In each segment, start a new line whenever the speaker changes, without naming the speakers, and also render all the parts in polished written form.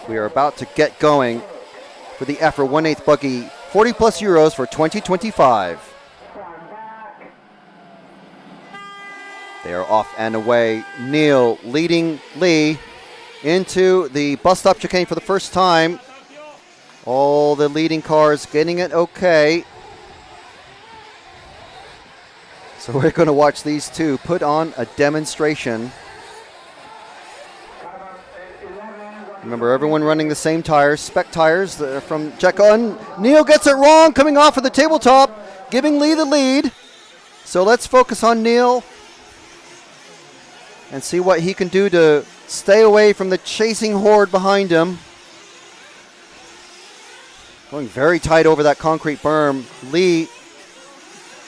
We are about to get going for the EFRA 1/8 buggy 40 plus euros for 2025. They are off and away. Neil leading Lee into the bus stop chicane for the first time. All the leading cars getting it okay. So we're going to watch these two put on a demonstration. Remember, everyone running the same tires, spec tires from Checo. And Neil gets it wrong, coming off of the tabletop, giving Lee the lead. So let's focus on Neil and see what he can do to stay away from the chasing horde behind him. Going very tight over that concrete berm. Lee,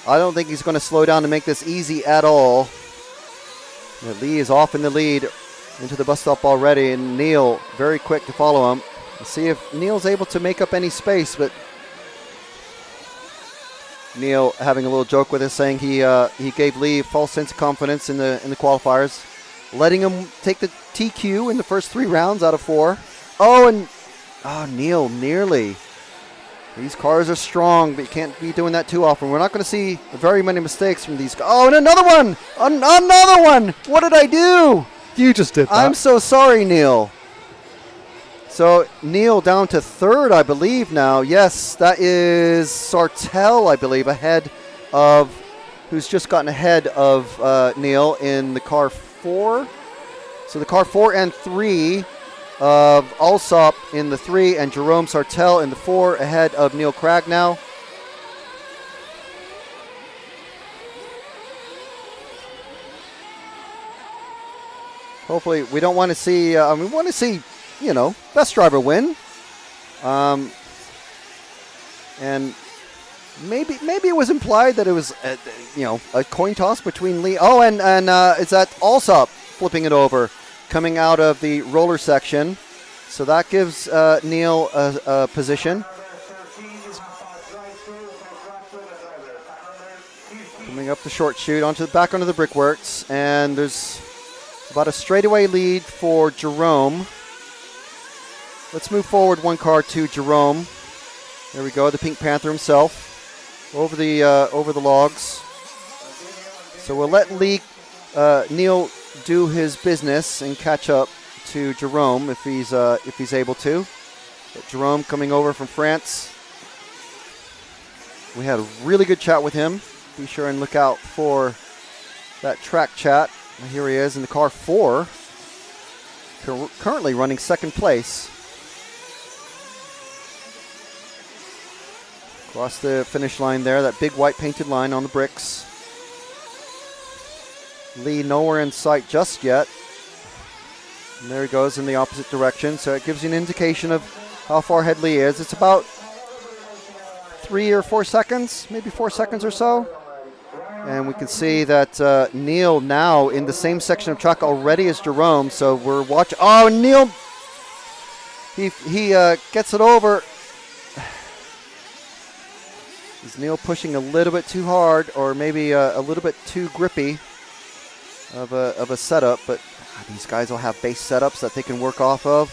I don't think he's going to slow down to make this easy at all. Lee is off in the lead into the bus stop already, and Neil very quick to follow him. Let's see if Neil's able to make up any space, but Neil having a little joke with us, saying he gave Lee a false sense of confidence in the qualifiers, letting him take the TQ in the first 3 rounds out of 4. Neil nearly. These cars are strong, but you can't be doing that too often. We're not going to see very many mistakes from these guys. Oh, and another one! Another one! What did I do?
You just did that.
I'm so sorry, Neil. So Neil down to 3rd, I believe now. Yes, that is Sartell, I believe, who's just gotten ahead of Neil in the car 4. So the car 4 and 3 of Alsop in the 3 and Jerome Sartell in the 4 ahead of Neil Cragg now. Hopefully, we don't want to see, we want to see, best driver win. And maybe it was implied that it was, a coin toss between Lee. Oh, and is that Alsop flipping it over, coming out of the roller section. So that gives Neil a position. Coming up the short chute, back onto the brickworks, and there's about a straightaway lead for Jerome. Let's move forward 1 car to Jerome. There we go, the Pink Panther himself over the logs. So we'll let Neil do his business and catch up to Jerome if he's able to. But Jerome coming over from France. We had a really good chat with him. Be sure and look out for that track chat. Here he is in the car 4, currently running 2nd place. Across the finish line there, that big white painted line on the bricks. Lee nowhere in sight just yet. And there he goes in the opposite direction, so it gives you an indication of how far ahead Lee is. It's about 3 or 4 seconds, maybe 4 seconds or so. And we can see that Neil now in the same section of track already as Jerome. So we're watching. Oh, Neil! He gets it over. Is Neil pushing a little bit too hard, or maybe a little bit too grippy of a setup? But these guys will have base setups that they can work off of.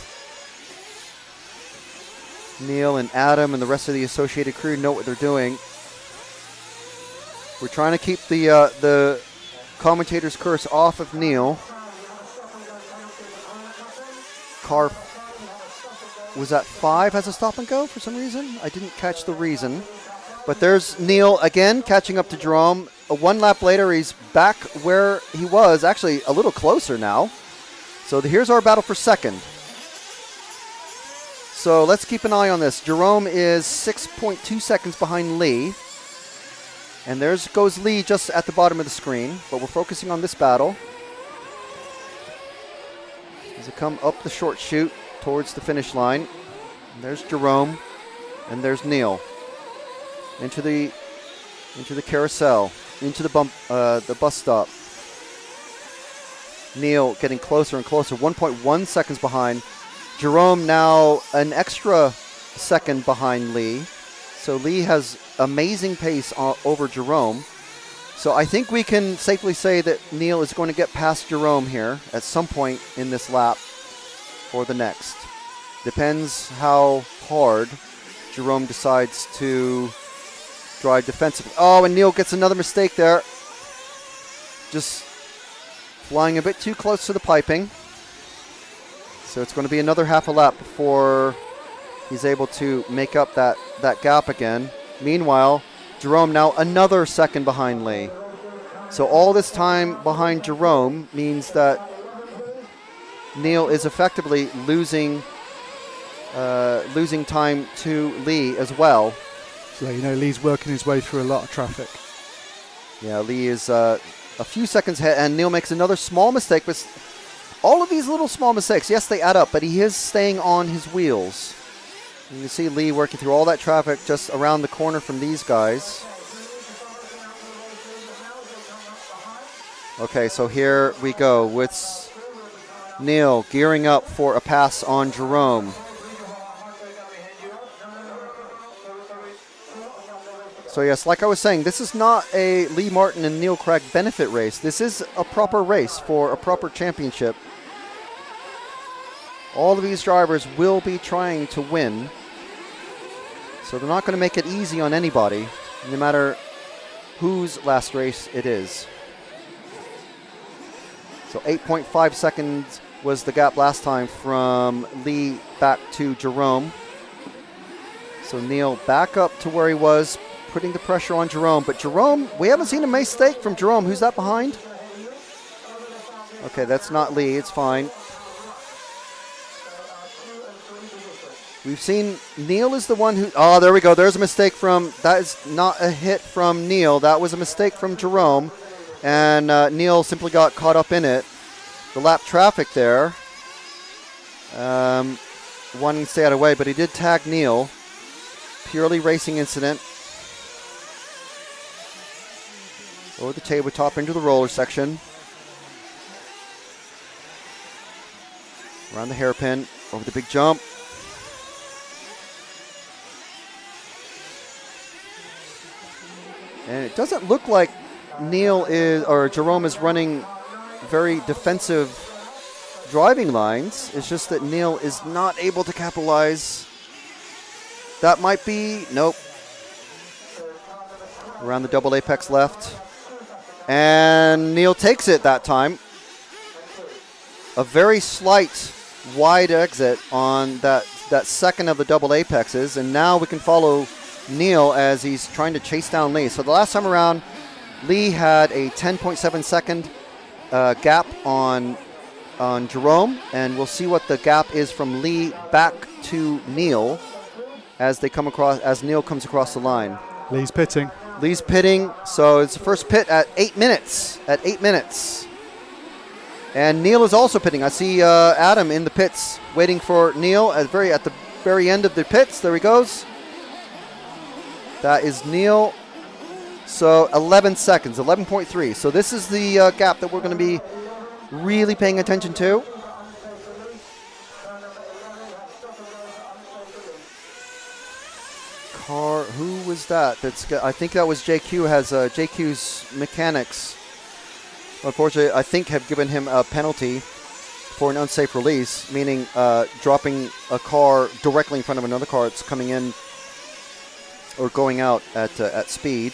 Neil and Adam and the rest of the associated crew know what they're doing. We're trying to keep the commentator's curse off of Neil. Car was at 5 has a stop and go for some reason. I didn't catch the reason. But there's Neil again catching up to Jerome. 1 lap later, he's back where he was, actually a little closer now. So here's our battle for 2nd. So let's keep an eye on this. Jerome is 6.2 seconds behind Lee. And there goes Lee just at the bottom of the screen, but we're focusing on this battle. As they come up the short chute towards the finish line, and there's Jerome, and there's Neil. Into the carousel, into the bus stop. Neil getting closer and closer, 1.1 seconds behind. Jerome now an extra second behind Lee. So Lee has amazing pace over Jerome. So I think we can safely say that Neil is going to get past Jerome here at some point in this lap or the next. Depends how hard Jerome decides to drive defensively. Oh, and Neil gets another mistake there. Just flying a bit too close to the piping. So it's going to be another half a lap before he's able to make up that gap again. Meanwhile, Jerome now another second behind Lee. So all this time behind Jerome means that Neil is effectively losing time to Lee as well.
So, Lee's working his way through a lot of traffic.
Yeah, Lee is a few seconds ahead, and Neil makes another small mistake. But all of these little small mistakes, yes, they add up, but he is staying on his wheels. You can see Lee working through all that traffic just around the corner from these guys. Okay, so here we go with Neil gearing up for a pass on Jerome. So yes, like I was saying, this is not a Lee Martin and Neil Cragg benefit race. This is a proper race for a proper championship. All of these drivers will be trying to win. So they're not going to make it easy on anybody, no matter whose last race it is. So 8.5 seconds was the gap last time from Lee back to Jerome. So Neil back up to where he was, putting the pressure on Jerome. But Jerome, we haven't seen a mistake from Jerome. Who's that behind? Okay, that's not Lee. It's fine. We've seen Neil is the one who... Oh, there we go. There's a mistake from... That is not a hit from Neil. That was a mistake from Jerome. And Neil simply got caught up in it. The lap traffic there. Wanting to stay out of the way, but he did tag Neil. Purely racing incident. Over the tabletop into the roller section. Around the hairpin. Over the big jump. And it doesn't look like Jerome is running very defensive driving lines. It's just that Neil is not able to capitalize. That might be... Nope. Around the double apex left. And Neil takes it that time. A very slight wide exit on that second of the double apexes. And now we can follow Neil as he's trying to chase down Lee. So the last time around, Lee had a 10.7 second gap on Jerome, and we'll see what the gap is from Lee back to Neil as Neil comes across the line.
Lee's pitting.
So it's the first pit at 8 minutes. And Neil is also pitting. I see Adam in the pits waiting for Neil at the very end of the pits. There he goes. That is Neil. So 11 seconds, 11.3. So this is the gap that we're going to be really paying attention to. Who was that? I think that was JQ. JQ's mechanics, unfortunately, I think have given him a penalty for an unsafe release, meaning dropping a car directly in front of another car that's coming in or going out at speed.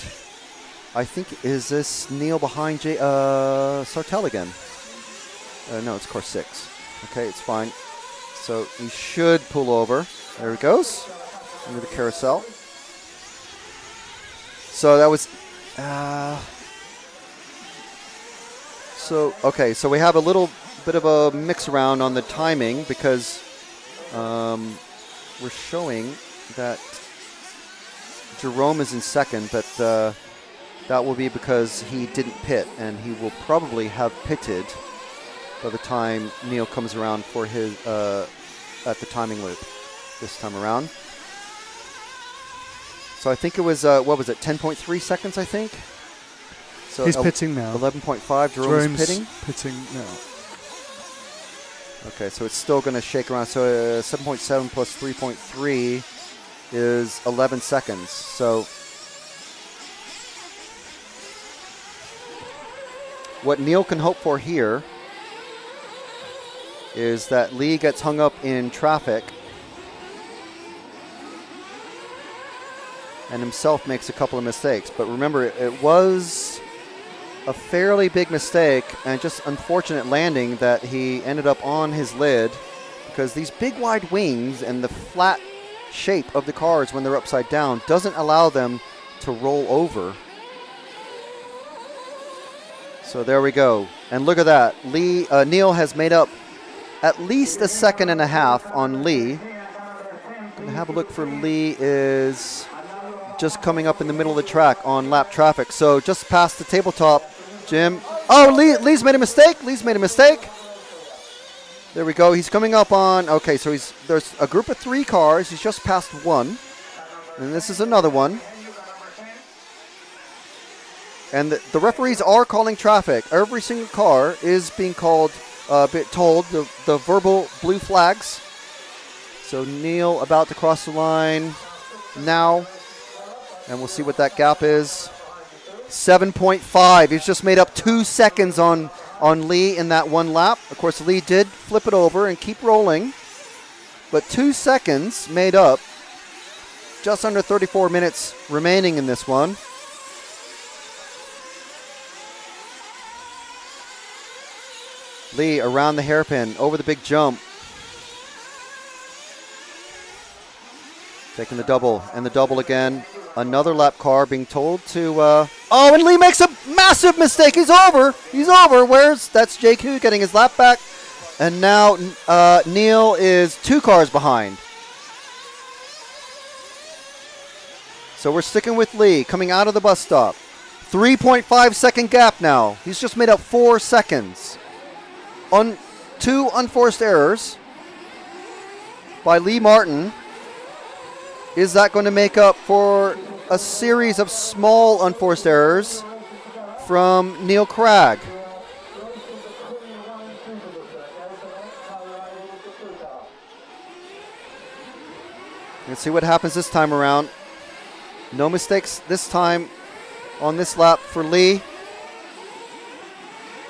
I think, is this Neil behind Sartell again? No, it's car 6. Okay, it's fine. So he should pull over. There he goes. Into the carousel. So that was... So we have a little bit of a mix around on the timing because we're showing that Jerome is in second, but that will be because he didn't pit, and he will probably have pitted by the time Neil comes around for his at the timing loop this time around. So I think it was 10.3 seconds, I think. So
he's pitting now.
11.5. Jerome's pitting.
Pitting now.
Okay, so it's still going to shake around. So 7.7 plus 3.3 is 11 seconds. So what Neil can hope for here is that Lee gets hung up in traffic and himself makes a couple of mistakes. But remember, it was a fairly big mistake and just unfortunate landing that he ended up on his lid, because these big wide wings and the flat shape of the cars when they're upside down doesn't allow them to roll over. So there we go. And look at that. Neil has made up at least a second and a half on Lee. Gonna have a look for Lee is just coming up in the middle of the track on lap traffic. So just past the tabletop, Jim. Oh, Lee's made a mistake. Lee's made a mistake. There we go. He's coming up on, okay, so there's a group of 3 cars. He's just passed one. And this is another one. And the referees are calling traffic. Every single car is being told the verbal blue flags. So Neil about to cross the line now. And we'll see what that gap is. 7.5. He's just made up 2 seconds on Lee in that one lap. Of course, Lee did flip it over and keep rolling. But 2 seconds made up. Just under 34 minutes remaining in this one. Lee around the hairpin, over the big jump. Taking the double, and the double again. Another lap car being told to... oh, and Lee makes a massive mistake. He's over. He's over. That's JQ getting his lap back. And now Neil is 2 cars behind. So we're sticking with Lee coming out of the bus stop. 3.5 second gap now. He's just made up 4 seconds. On 2 unforced errors by Lee Martin. Is that going to make up for a series of small unforced errors from Neil Cragg? Let's see what happens this time around. No mistakes this time on this lap for Lee.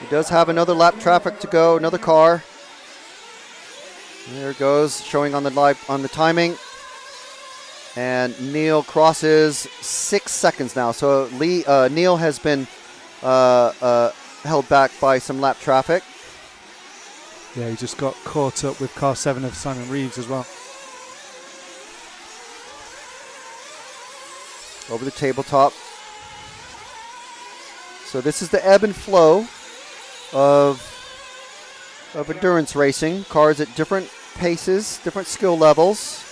He does have another lap traffic to go, another car. There it goes, showing on the timing. And Neil crosses 6 seconds now. So Neil has been held back by some lap traffic.
Yeah, he just got caught up with car 7 of Simon Reeves as well.
Over the tabletop. So this is the ebb and flow of endurance racing. Cars at different paces, different skill levels,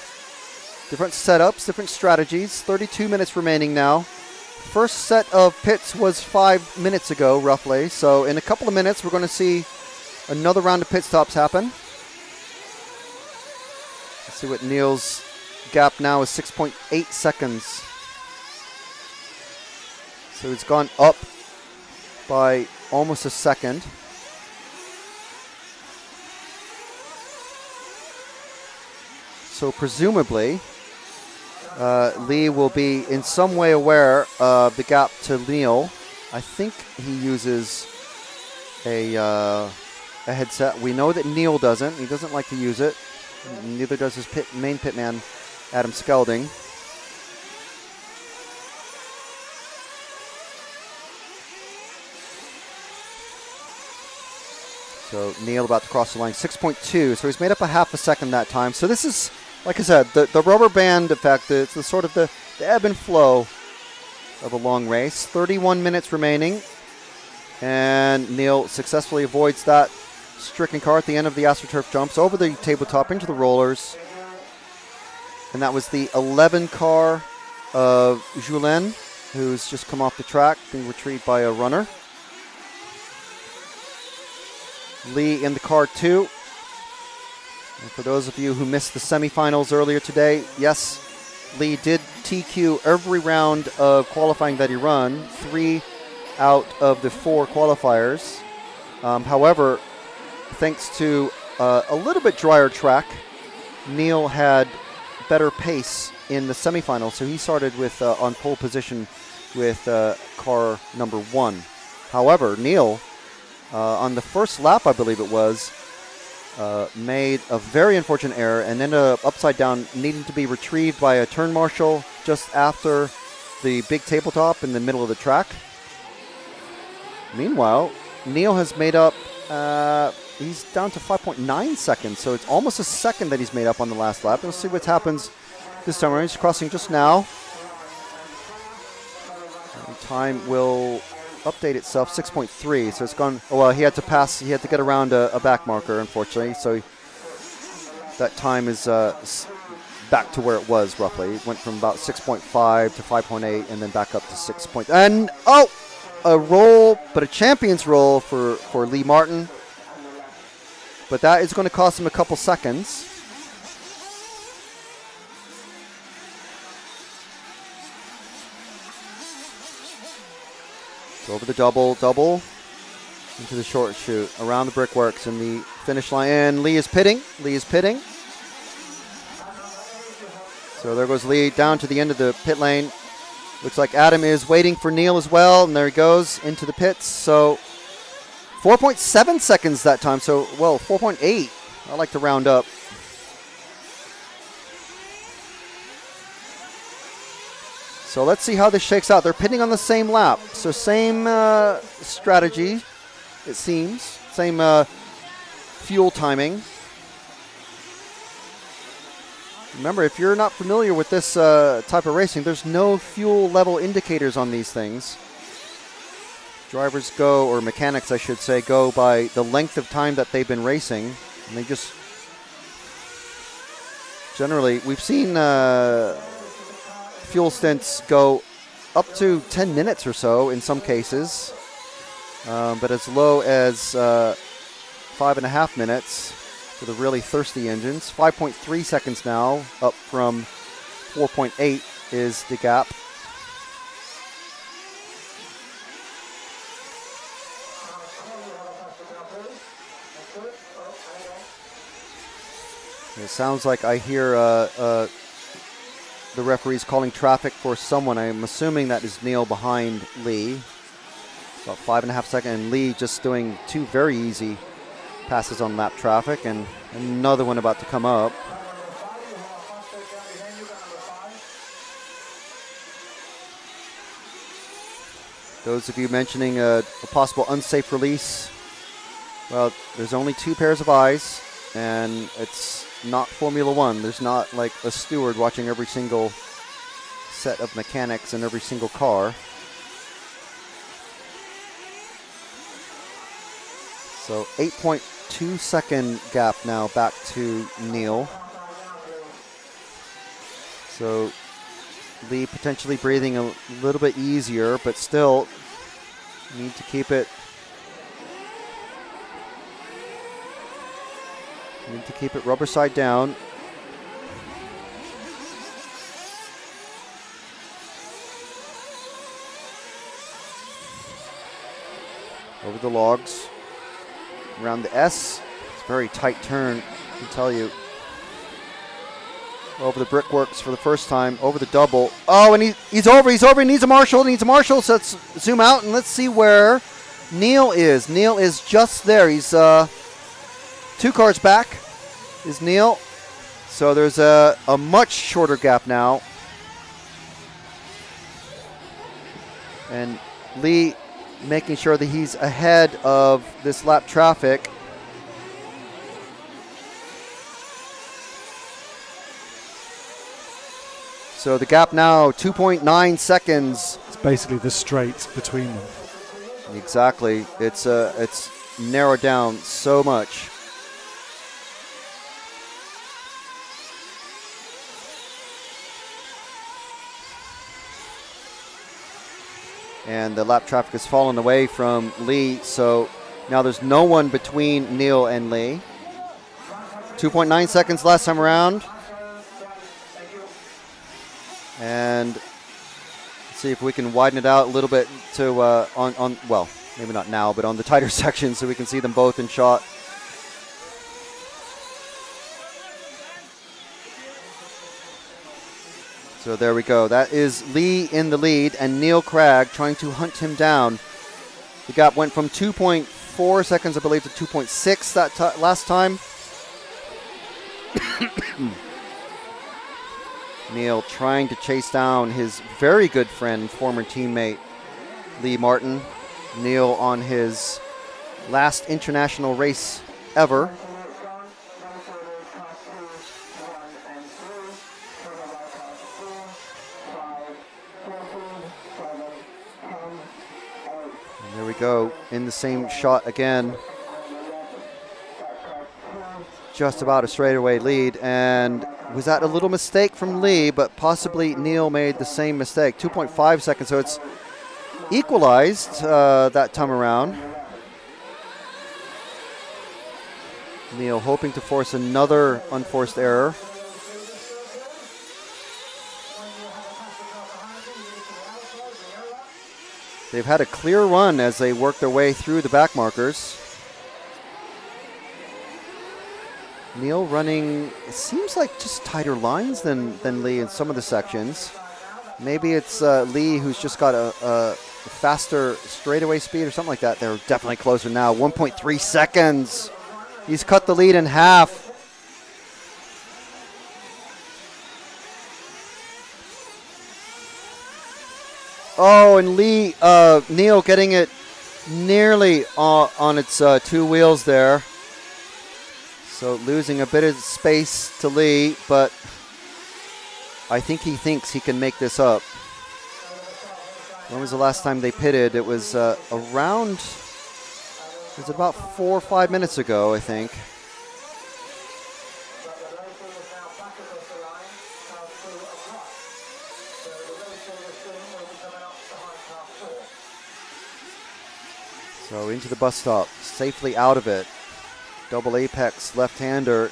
different setups, different strategies. 32 minutes remaining now. First set of pits was 5 minutes ago, roughly. So in a couple of minutes, we're going to see another round of pit stops happen. Let's see what Neil's gap now is. 6.8 seconds. So it's gone up by almost a second. So presumably, Lee will be in some way aware of the gap to Neil. I think he uses a headset. We know that Neil doesn't. He doesn't like to use it. Neither does his main pitman, Adam Skelding. So Neil about to cross the line, 6.2. So he's made up a half a second that time. So this is, like I said, the rubber band effect. It's the sort of the ebb and flow of a long race. 31 minutes remaining. And Neil successfully avoids that stricken car at the end of the AstroTurf jumps over the tabletop into the rollers. And that was the 11 car of Julien, who's just come off the track, being retrieved by a runner. Lee in the car 2. And for those of you who missed the semifinals earlier today, yes, Lee did TQ every round of qualifying that he run, 3 out of the 4 qualifiers. However, thanks to a little bit drier track, Neil had better pace in the semifinals, so he started with on pole position with car number 1. However, Neil, on the first lap, I believe it was, made a very unfortunate error and ended up upside down, needing to be retrieved by a turn marshal just after the big tabletop in the middle of the track. Meanwhile, Neil has made up, he's down to 5.9 seconds, so it's almost a second that he's made up on the last lap. We'll see what happens this time around. He's crossing just now. And time will update itself, 6.3, so it's gone. Oh, well, he had to get around a back marker, unfortunately, so that time is back to where it was roughly. It went from about 6.5 to 5.8 and then back up to 6. And a roll, but a champion's roll for Lee Martin, but that is going to cost him a couple seconds. Over the double, into the short chute, around the brickworks and the finish line. And Lee is pitting. So there goes Lee down to the end of the pit lane. Looks like Adam is waiting for Neil as well, and there he goes into the pits. So 4.7 seconds that time. So, well, 4.8. I like to round up. So let's see how this shakes out. They're pitting on the same lap. So same strategy, it seems. Same fuel timing. Remember, if you're not familiar with this type of racing, there's no fuel level indicators on these things. Drivers go, or mechanics I should say, go by the length of time that they've been racing. And they just, generally, we've seen fuel stints go up to 10 minutes or so in some cases, but as low as 5.5 minutes for the really thirsty engines. 5.3 seconds now, up from 4.8 is the gap. It sounds like I hear the referee's calling traffic for someone. I'm assuming that is Neil behind Lee. About 5.5 seconds, and Lee just doing two very easy passes on lap traffic, and another one about to come up. Those of you mentioning a possible unsafe release, well, there's only two pairs of eyes, and it's not Formula One. There's not like a steward watching every single set of mechanics in every single car. So 8.2 second gap now back to Neil. So Lee potentially breathing a little bit easier, but still need to keep it. Need to keep it rubber side down. Over the logs. Around the S. It's a very tight turn, I can tell you. Over the brickworks for the first time. Over the double. Oh, and he's over. He needs a marshal. So let's zoom out and let's see where Neil is. Neil is just there. He's 2 cars back is Neil. So there's a much shorter gap now. And Lee making sure that he's ahead of this lap traffic. So the gap now 2.9 seconds.
It's basically the straight between them.
Exactly. It's narrowed down so much. And the lap traffic has fallen away from Lee, so now there's no one between Neil and Lee. 2.9 seconds last time around. And let's see if we can widen it out a little bit to well, maybe not now, but on the tighter section so we can see them both in shot. So there we go. That is Lee in the lead and Neil Cragg trying to hunt him down. The gap went from 2.4 seconds, I believe, to 2.6 that last time. Neil trying to chase down his very good friend, former teammate, Lee Martin. Neil on his last international race ever. And there we go, in the same shot again. Just about a straightaway lead, and was that a little mistake from Lee, but possibly Neil made the same mistake. 2.5 seconds, so it's equalized that time around. Neil hoping to force another unforced error. They've had a clear run as they work their way through the back markers. Neil running, it seems like just tighter lines than Lee in some of the sections. Maybe it's Lee who's just got a faster straightaway speed or something like that. They're definitely closer now. 1.3 seconds. He's cut the lead in half. Oh, and Neil getting it nearly on its two wheels there. So losing a bit of space to Lee, but I think he thinks he can make this up. When was the last time they pitted? It was around, it was about 4 or 5 minutes ago, I think. So into the bus stop, safely out of it. Double apex left-hander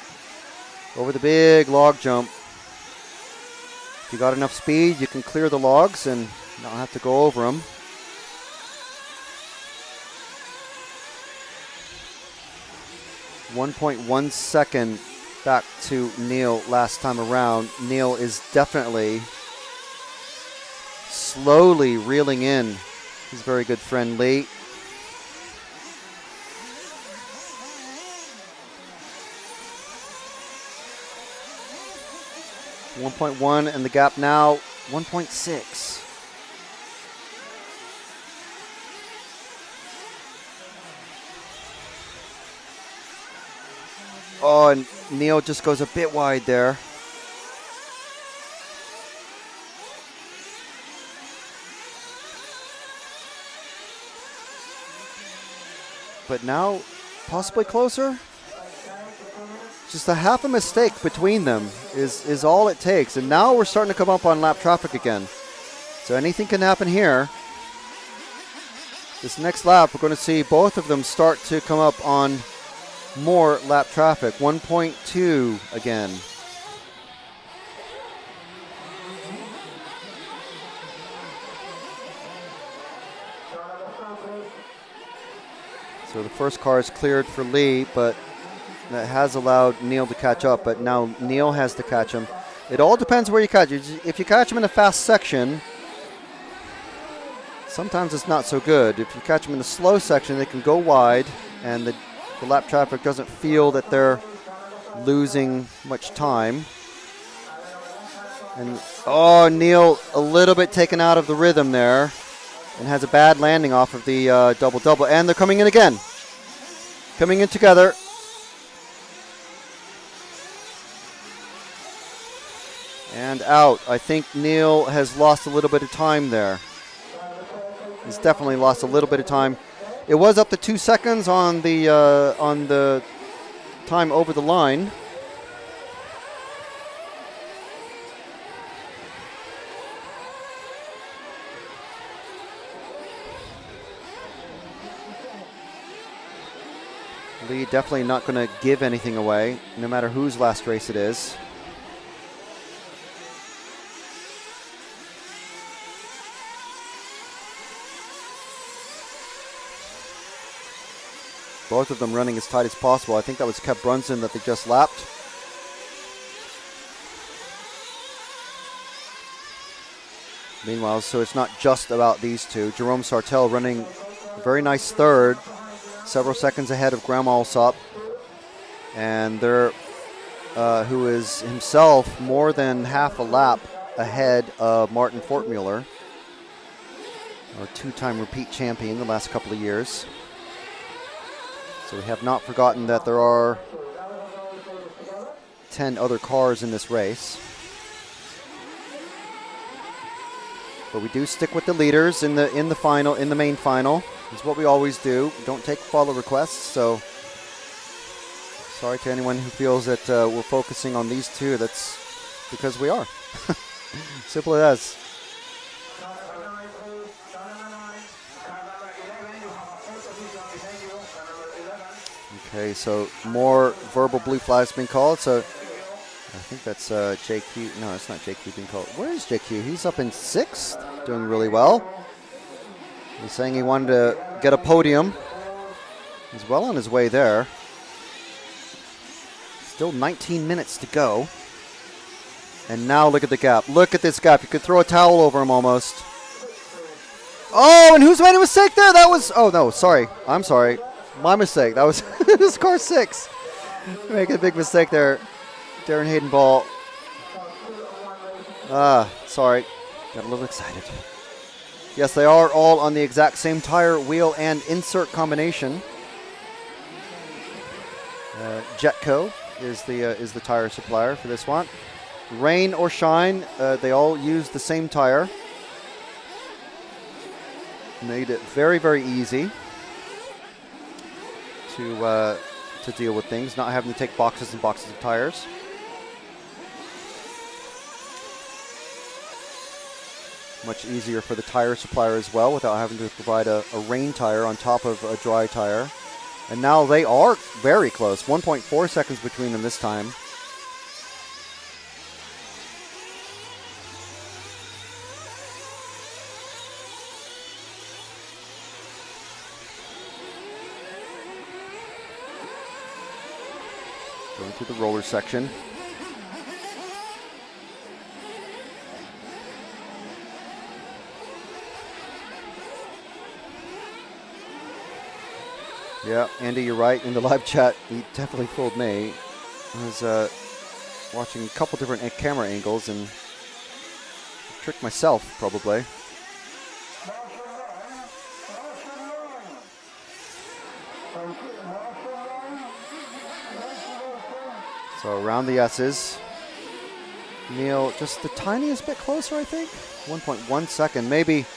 over the big log jump. If you got enough speed, you can clear the logs and not have to go over them. .1 second back to Neil last time around. Neil is definitely slowly reeling in his very good friend Lee. .1 and the gap now 1.6. Oh, and Neil just goes a bit wide there. But now possibly closer. Just a half a mistake between them is all it takes. And now we're starting to come up on lap traffic again. So anything can happen here. This next lap, we're going to see both of them start to come up on more lap traffic. 1.2 again. So the first car is cleared for Lee, but that has allowed Neil to catch up, but now Neil has to catch him. It all depends where you catch him. If you catch him in a fast section, sometimes it's not so good. If you catch him in the slow section, they can go wide, and the lap traffic doesn't feel that they're losing much time. And oh, Neil a little bit taken out of the rhythm there, and has a bad landing off of the double-double. And they're coming in again. Coming in together. And out. I think Neil has lost a little bit of time there. He's definitely lost a little bit of time. It was up to 2 seconds on the time over the line. Lee definitely not going to give anything away, no matter whose last race it is. Both of them running as tight as possible. I think that was Kev Brunson that they just lapped. Meanwhile, so it's not just about these two. Jerome Sartell running a very nice third, several seconds ahead of Graham Alsop. And they're who is himself more than half a lap ahead of Martin Fortmuller, our two-time repeat champion the last couple of years. So we have not forgotten that there are 10 other cars in this race. But we do stick with the leaders in the main final. It's what we always do. We don't take follow requests, so sorry to anyone who feels that we're focusing on these two. That's because we are. Simple as. Okay, so more verbal blue flags being called. So I think that's JQ. No, it's not JQ being called. Where is JQ? He's up in 6th, doing really well. He's saying he wanted to get a podium. He's well on his way there. Still 19 minutes to go. And now look at the gap. Look at this gap. You could throw a towel over him almost. Oh, and who's made a mistake there? That was, oh no, sorry. I'm sorry. My mistake. That was this car 6. Making a big mistake there. Darren Hayden Ball. Sorry. Got a little excited. Yes, they are all on the exact same tire, wheel, and insert combination. Jetco is the tire supplier for this one. Rain or shine, they all use the same tire. Made it very, very easy to deal with things, not having to take boxes and boxes of tires. Much easier for the tire supplier as well without having to provide a rain tire on top of a dry tire. And now they are very close. 1.4 seconds between them this time. Going through the roller section. Yeah, Andy, you're right. In the live chat, he definitely fooled me. I was watching a couple different camera angles and tricked myself, probably. So around the S's. Neil just the tiniest bit closer, I think. 1.1 second, maybe.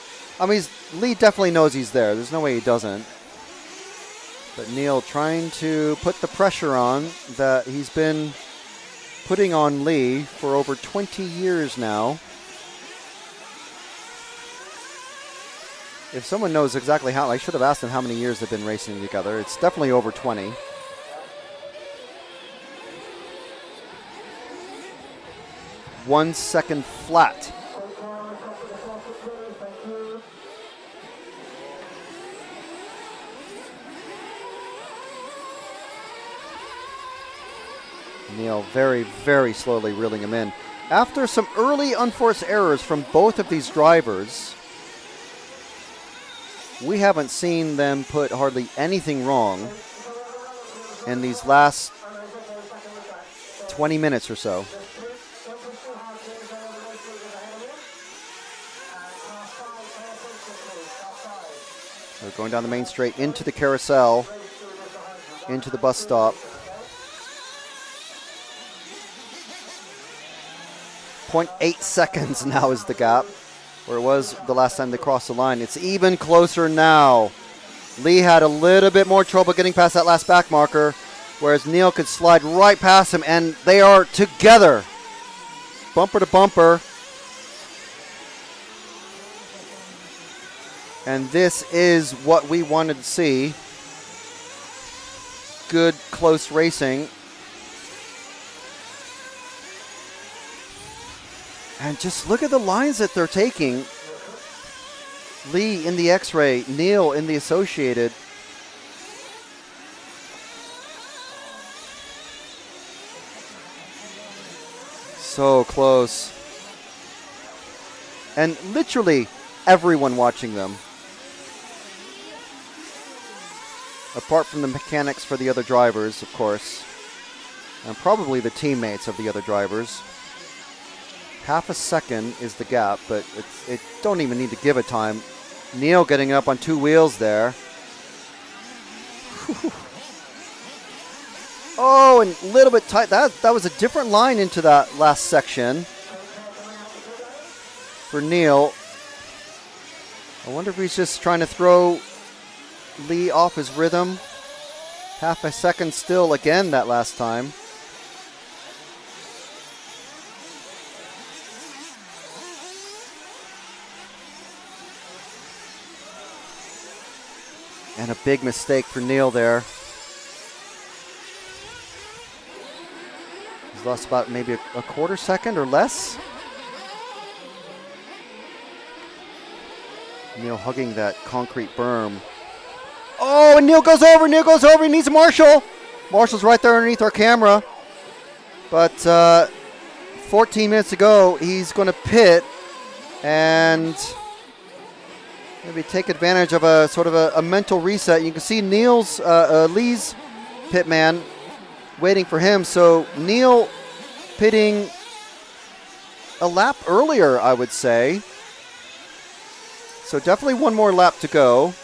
I mean, Lee definitely knows he's there. There's no way he doesn't. But Neil trying to put the pressure on that he's been putting on Lee for over 20 years now. If someone knows exactly how, I should have asked him how many years they've been racing together. It's definitely over 20. One second flat. Neil very, very slowly reeling him in. After some early unforced errors from both of these drivers, we haven't seen them put hardly anything wrong in these last 20 minutes or so. We're going down the main straight into the carousel, into the bus stop. 0.8 seconds now is the gap, where it was the last time they crossed the line. It's even closer now. Lee had a little bit more trouble getting past that last back marker, whereas Neil could slide right past him, and they are together, bumper to bumper. And this is what we wanted to see. Good, close racing. And just look at the lines that they're taking. Lee in the X-Ray, Neil in the Associated. So close. And literally everyone watching them. Apart from the mechanics for the other drivers, of course. and probably the teammates of the other drivers. Half a second is the gap, but it don't even need to give a time. Neil getting up on 2 wheels there. Oh, and a little bit tight. That was a different line into that last section for Neil. I wonder if he's just trying to throw Lee off his rhythm. Half a second still again that last time. And a big mistake for Neil there. He's lost about maybe a quarter second or less. Neil hugging that concrete berm. Oh, and Neil goes over, he needs a marshal. Marshall's right there underneath our camera. But 14 minutes to go, he's going to pit and maybe take advantage of a sort of a mental reset. You can see Lee's pit man waiting for him. So Neil pitting a lap earlier, I would say. So definitely one more lap to go.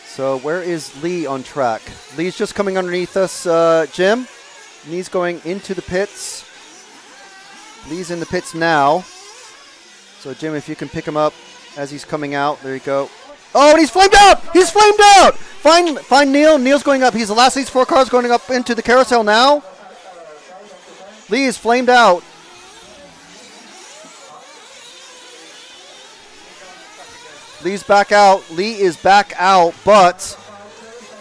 So where is Lee on track? Lee's just coming underneath us, Jim. Lee's going into the pits. Lee's in the pits now. So Jim, if you can pick him up as he's coming out. There you go. Oh, and he's flamed out! He's flamed out! Find Neil. Neil's going up. He's the last of these 4 cars going up into the carousel now. Lee is flamed out. Lee's back out. Lee is back out, but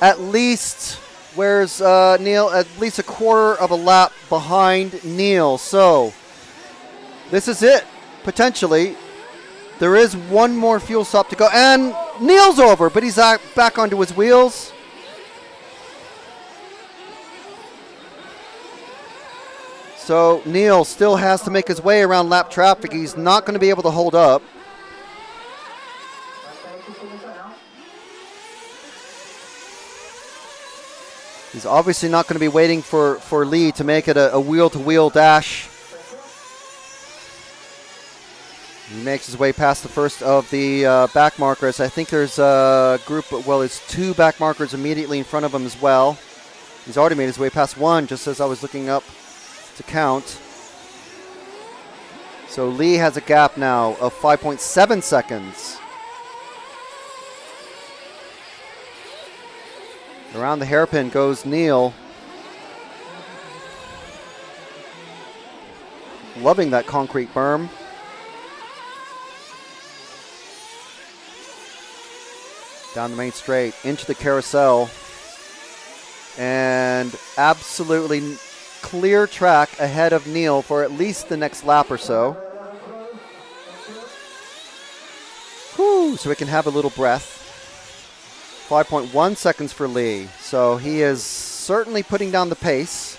at least, where's Neil? At least a quarter of a lap behind Neil. So this is it, potentially. There is one more fuel stop to go, and Neil's over, but he's back onto his wheels. So Neil still has to make his way around lap traffic. He's not going to be able to hold up. He's obviously not going to be waiting for Lee to make it a wheel-to-wheel dash. He makes his way past the first of the back markers. I think there's a group, well, there's 2 back markers immediately in front of him as well. He's already made his way past one just as I was looking up to count. So Lee has a gap now of 5.7 seconds. Around the hairpin goes Neil. Loving that concrete berm. Down the main straight, into the carousel. And absolutely clear track ahead of Neil for at least the next lap or so. Whew, so we can have a little breath. 5.1 seconds for Lee. So he is certainly putting down the pace.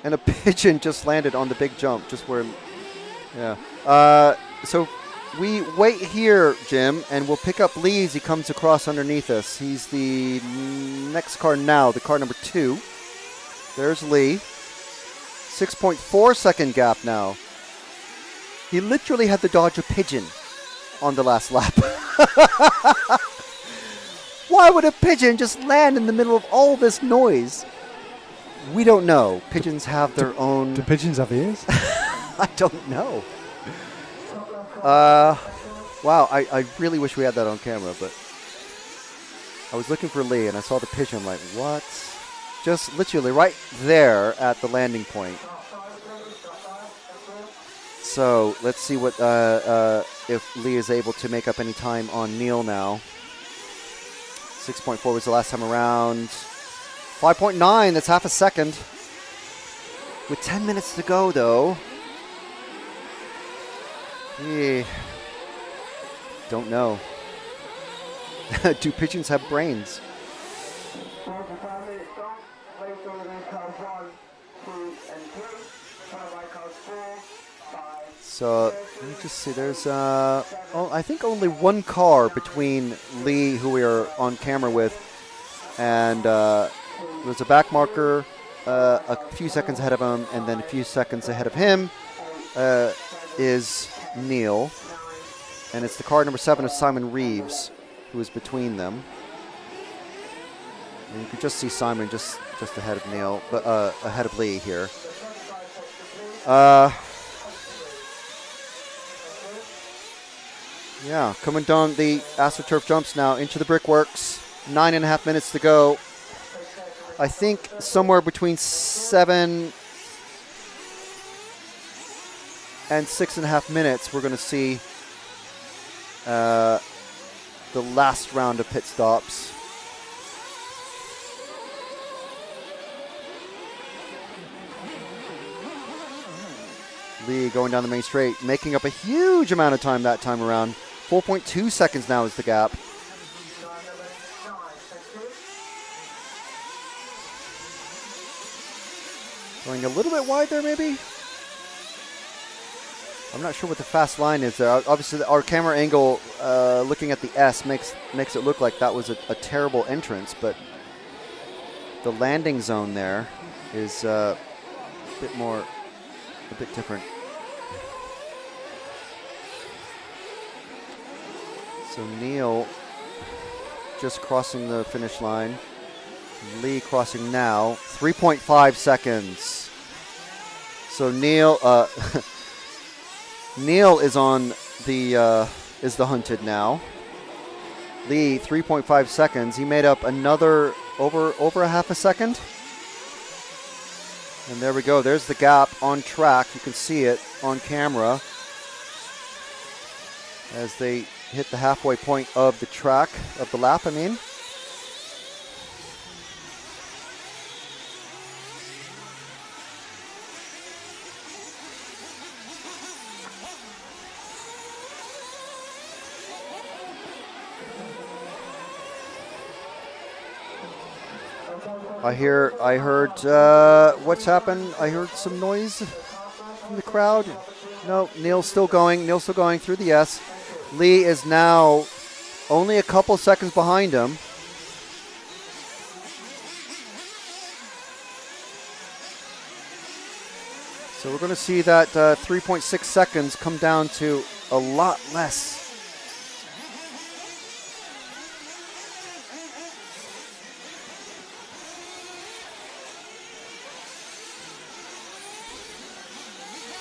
And a pigeon just landed on the big jump, just where, yeah. So we wait here, Jim, and we'll pick up Lee as he comes across underneath us. He's the next car now, the car number 2. There's Lee. 6.4 second gap now. He literally had to dodge a pigeon on the last lap. Why would a pigeon just land in the middle of all this noise? We don't know. Pigeons have their own...
Do pigeons have ears?
I don't know. Wow, I really wish we had that on camera, but I was looking for Lee and I saw the pigeon. I'm like, what? Just literally right there at the landing point. So let's see what if Lee is able to make up any time on Neil now. 6.4 was the last time around. 5.9, that's half a second. With 10 minutes to go, though. Don't know. Do pigeons have brains? So let me just see. There's I think only one car between Lee, who we are on camera with, and there's a back marker a few seconds ahead of him, and then a few seconds ahead of him is Neil, and it's the car number 7 of Simon Reeves who is between them. And you can just see Simon just ahead of Neil, but ahead of Lee here. Yeah, coming down the AstroTurf jumps now into the brickworks. 9.5 minutes to go. I think somewhere between 7 and 6.5 minutes, we're going to see the last round of pit stops. Lee going down the main straight, making up a huge amount of time that time around. 4.2 seconds now is the gap. Going a little bit wide there, maybe? I'm not sure what the fast line is there. Obviously, our camera angle looking at the S makes it look like that was a terrible entrance, but the landing zone there is a bit different. So Neil just crossing the finish line. Lee crossing now. 3.5 seconds. So Neil Neil is on the hunted now. Lee 3.5 seconds. He made up another over a half a second. And there we go. There's the gap on track. You can see it on camera as they hit the halfway point of the track, of the lap, I mean. I heard what's happened? I heard some noise from the crowd. No, Neil's still going through the S. Lee is now only a couple seconds behind him. So we're going to see that 3.6 seconds come down to a lot less.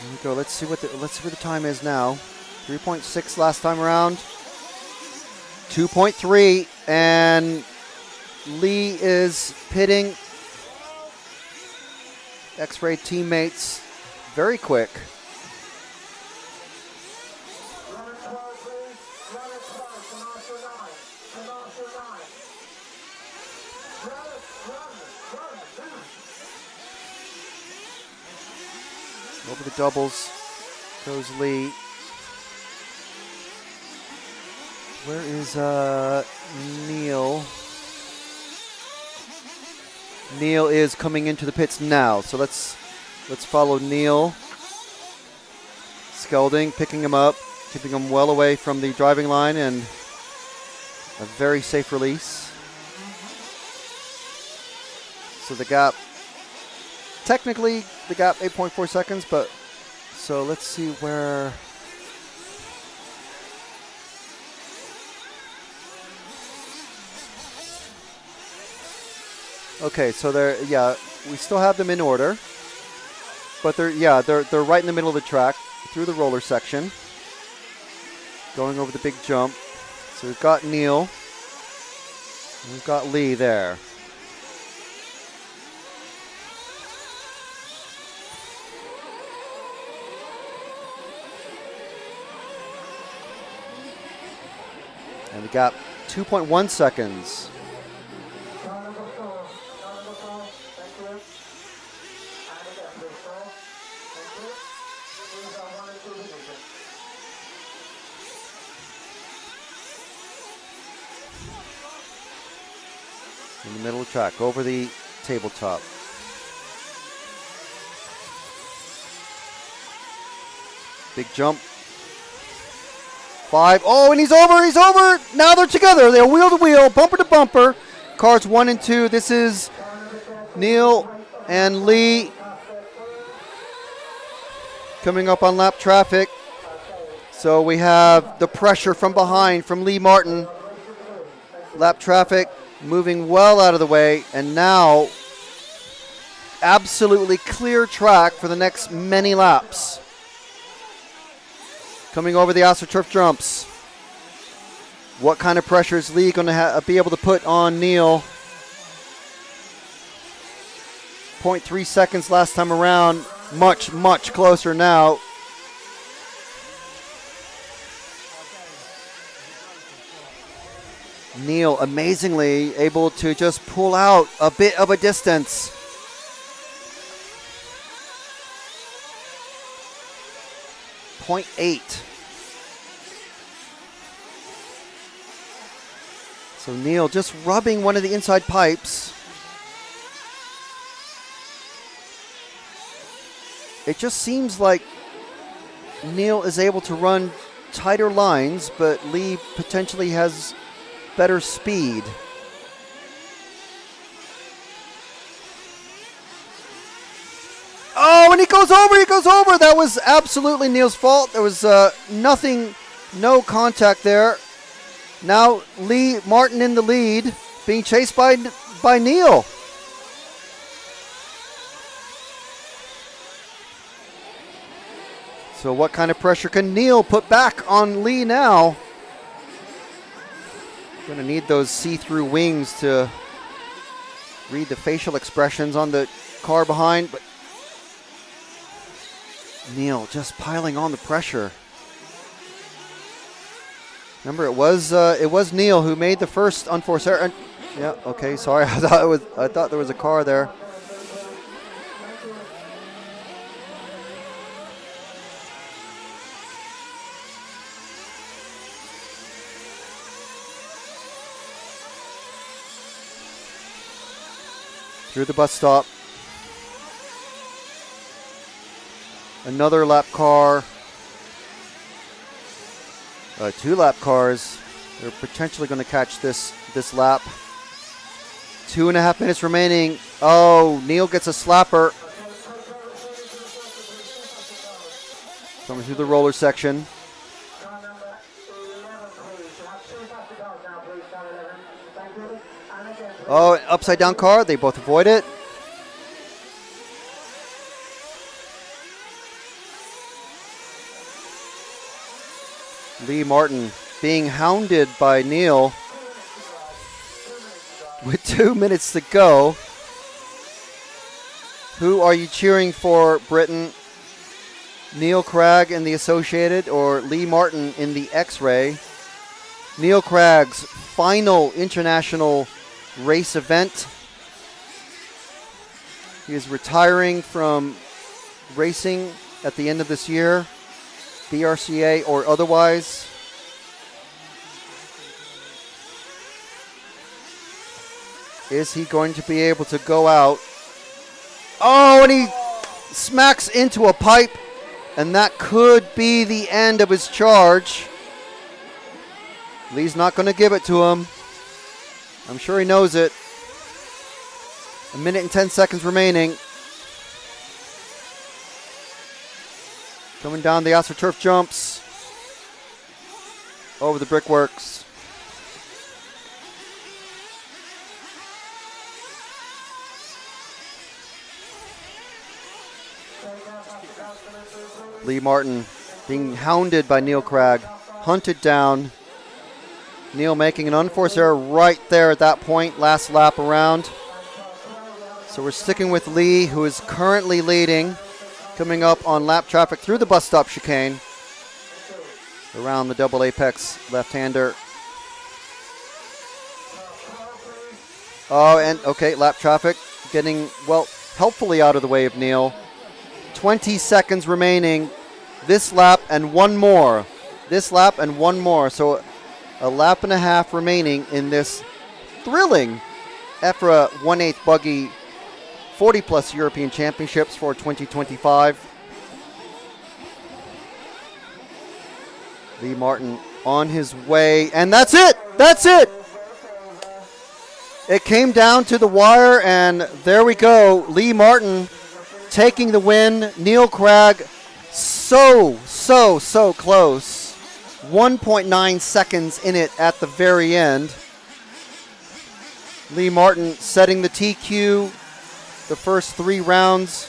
Here we go. Let's see what the time is now. 3.6 last time around. 2.3, and Lee is pitting X-Ray teammates very quick. Over the doubles goes Lee. Where is Neil? Neil is coming into the pits now. So let's follow Neil. Skelding, picking him up, keeping him well away from the driving line, and a very safe release. So the gap, technically the gap 8.4 seconds, but so let's see where. Okay, so we still have them in order, but they're right in the middle of the track through the roller section, going over the big jump. So we've got Neil, and we've got Lee there. And the gap 2.1 seconds. In the middle of the track, over the tabletop. Big jump. 5. Oh, and he's over, he's over. Now they're together. They're wheel to wheel, bumper to bumper. Cars 1 and 2. This is Neil and Lee coming up on lap traffic. So we have the pressure from behind from Lee Martin. Lap traffic moving well out of the way, and now absolutely clear track for the next many laps. Coming over the AstroTurf jumps. What kind of pressure is Lee going to be able to put on Neil? 0.3 seconds last time around. Much, much closer now. Neil amazingly able to just pull out a bit of a distance. .8. So Neil just rubbing one of the inside pipes. It just seems like Neil is able to run tighter lines, but Lee potentially has better speed. Oh, and he goes over. That was absolutely Neil's fault. There was nothing, no contact there. Now Lee Martin in the lead, being chased by Neil. So what kind of pressure can Neil put back on Lee now? Going to need those see-through wings to read the facial expressions on the car behind, but Neil just piling on the pressure. Remember, it was Neil who made the first unforced error. Yeah, okay, sorry. I thought there was a car there. Through the bus stop. Another lap car. 2 lap cars. They're potentially going to catch this lap. 2.5 minutes remaining. Oh, Neil gets a slapper. Coming through the roller section. Oh, upside down car. They both avoid it. Lee Martin being hounded by Neil with 2 minutes to go. Who are you cheering for, Britain? Neil Cragg in the Associated or Lee Martin in the X-Ray? Neil Cragg's final international race event. He is retiring from racing at the end of this year, BRCA or otherwise. Is he going to be able to go out? Oh, and he smacks into a pipe, and that could be the end of his charge. Lee's not going to give it to him. I'm sure he knows it. 1 minute and 10 seconds remaining. Coming down the AstroTurf jumps. Over the brickworks. Lee Martin being hounded by Neil Cragg. Hunted down. Neil making an unforced error right there at that point, last lap around. So we're sticking with Lee, who is currently leading, coming up on lap traffic through the bus stop chicane. Around the double apex left-hander. Oh, and okay, lap traffic getting, well, helpfully out of the way of Neil. 20 seconds remaining. This lap and one more. This lap and one more. So a lap and a half remaining in this thrilling EFRA 1/8 buggy 40-plus European Championships for 2025. Lee Martin on his way, and that's it! That's it! It came down to the wire, and there we go. Lee Martin taking the win. Neil Cragg so close. 1.9 seconds in it at the very end. Lee Martin setting the TQ the first 3 rounds,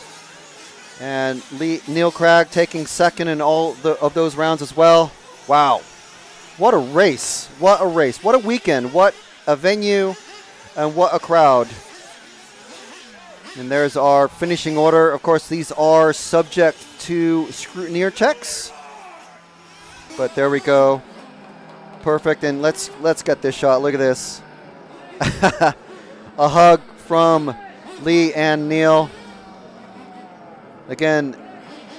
and Neil Cragg taking second in all of those rounds as well. Wow. What a race. What a race. What a weekend. What a venue. And what a crowd. And there's our finishing order. Of course, these are subject to scrutineer checks. But there we go. Perfect. And let's get this shot. Look at this. A hug from Lee and Neil. Again,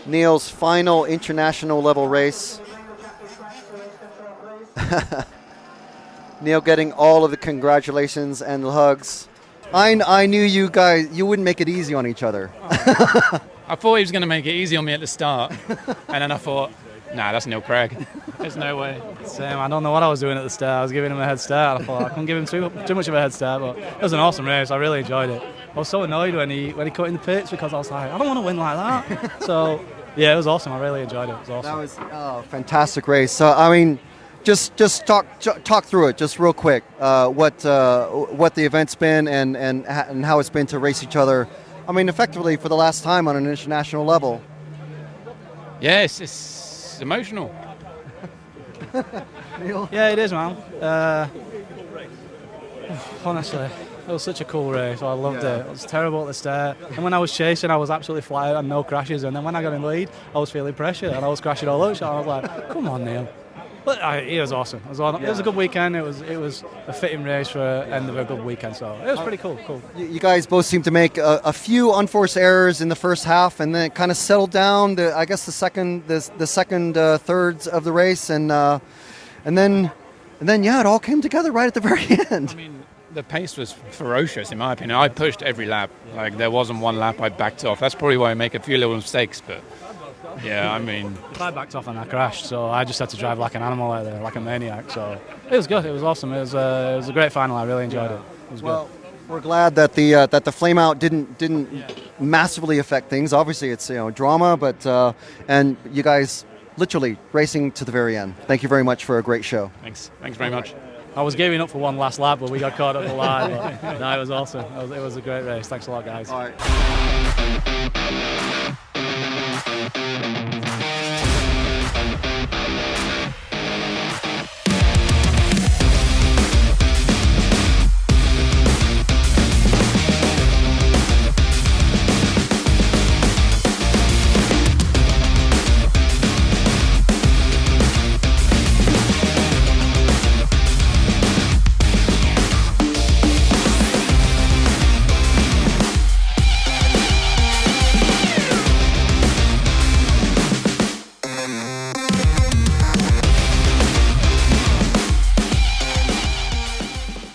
Neil's final international level race. Neil getting all of the congratulations and the hugs. I knew you guys, you wouldn't make it easy on each other.
I thought he was going to make it easy on me at the start. And then I thought, nah, that's Neil Cragg. There's no way.
Same, I don't know what I was doing at the start. I was giving him a head start. I thought I couldn't give him too much of a head start, but it was an awesome race. I really enjoyed it. I was so annoyed when he cut in the pits because I was like, I don't want to win like that. So, yeah, it was awesome. I really enjoyed it. It was awesome.
That was a fantastic race. So, I mean, just talk through it just real quick. What the event's been and how it's been to race each other. I mean, effectively for the last time on an international level.
Yes, it's emotional.
Yeah, it is, man. Honestly, it was such a cool race. I loved it. It was terrible at the start. And when I was chasing, I was absolutely flat out and no crashes. And then when I got in the lead, I was feeling pressure and I was crashing all over. So I was like, come on, Neil. But it was awesome. It was a good weekend. It was a fitting race for end of a good weekend. So it was pretty cool.
You guys both seem to make a few unforced errors in the first half, and then it kind of settled down. I guess the second thirds of the race, and then yeah, it all came together right at the very end.
I mean, the pace was ferocious in my opinion. I pushed every lap. Like there wasn't one lap I backed off. That's probably why I make a few little mistakes, but. Yeah, I mean...
I backed off and I crashed, so I just had to drive like an animal out there, like a maniac. So it was good. It was awesome. It was a great final. I really enjoyed it. It was good.
We're glad that the flame out didn't massively affect things. Obviously, it's drama, but and you guys literally racing to the very end. Thank you very much for a great show.
Thanks very much.
I was giving up for one last lap, but we got caught up the line. But, no, it was awesome. It was a great race. Thanks a lot, guys.
All right.